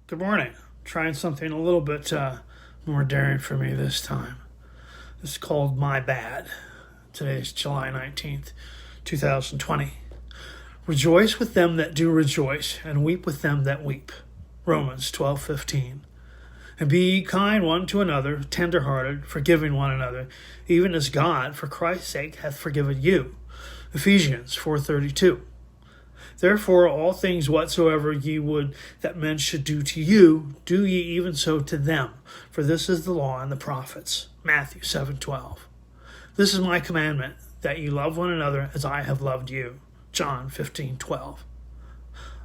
Good morning. Trying something a little bit more daring for me this time. It's called My Bad. Today is July 19th, 2020. Rejoice with them that do rejoice, and weep with them that weep. Romans 12:15. And be ye kind one to another, tender-hearted, forgiving one another, even as God, for Christ's sake, hath forgiven you. Ephesians 4:32. Therefore, all things whatsoever ye would that men should do to you, do ye even so to them. For this is the law and the prophets. Matthew 7:12. This is my commandment, that ye love one another as I have loved you. John 15:12.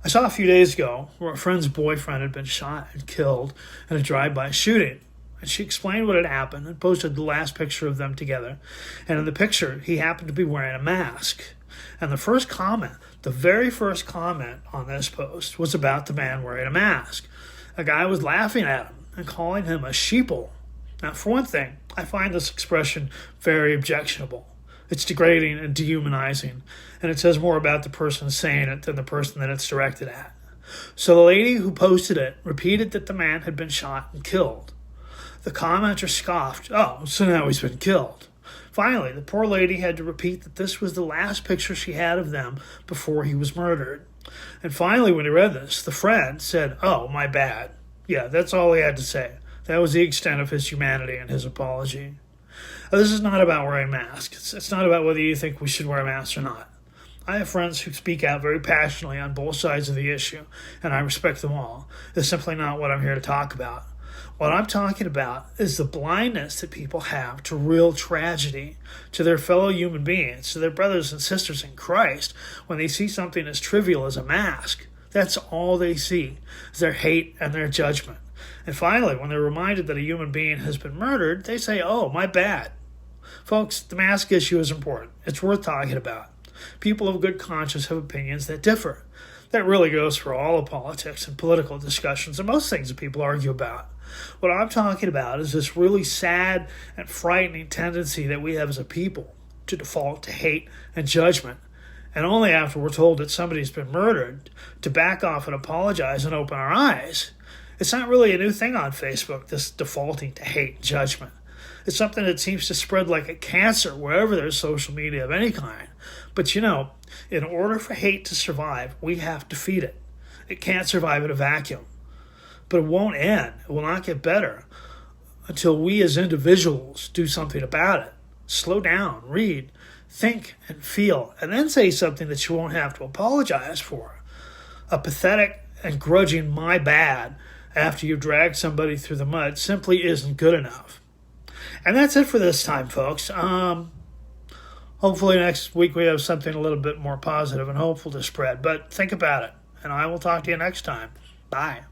I saw a few days ago where a friend's boyfriend had been shot and killed in a drive-by shooting. And she explained what had happened and posted the last picture of them together. And in the picture, he happened to be wearing a mask. And the very first comment on this post was about the man wearing a mask. A guy was laughing at him and calling him a sheeple. Now, for one thing, I find this expression very objectionable. It's degrading and dehumanizing, and it says more about the person saying it than the person that it's directed at. So the lady who posted it repeated that the man had been shot and killed. The commenter scoffed, "Oh, so now he's been killed." Finally, the poor lady had to repeat that this was the last picture she had of them before he was murdered. And finally, when he read this, the friend said, "Oh, my bad." Yeah, that's all he had to say. That was the extent of his humanity and his apology. Now, this is not about wearing masks. It's not about whether you think we should wear masks or not. I have friends who speak out very passionately on both sides of the issue, and I respect them all. It's simply not what I'm here to talk about. What I'm talking about is the blindness that people have to real tragedy, to their fellow human beings, to their brothers and sisters in Christ, when they see something as trivial as a mask. That's all they see, is their hate and their judgment. And finally, when they're reminded that a human being has been murdered, they say, "Oh, my bad." Folks, the mask issue is important. It's worth talking about. People of good conscience have opinions that differ. That really goes for all of politics and political discussions and most things that people argue about. What I'm talking about is this really sad and frightening tendency that we have as a people to default to hate and judgment, and only after we're told that somebody's been murdered to back off and apologize and open our eyes. It's not really a new thing on Facebook, this defaulting to hate and judgment. It's something that seems to spread like a cancer wherever there's social media of any kind. But in order for hate to survive, we have to feed it. It can't survive in a vacuum. But it won't end. It will not get better until we as individuals do something about it. Slow down, read, think, and feel, and then say something that you won't have to apologize for. A pathetic and grudging "my bad" after you drag somebody through the mud simply isn't good enough. And that's it for this time, folks. Hopefully next week we have something a little bit more positive and hopeful to spread. But think about it, and I will talk to you next time. Bye.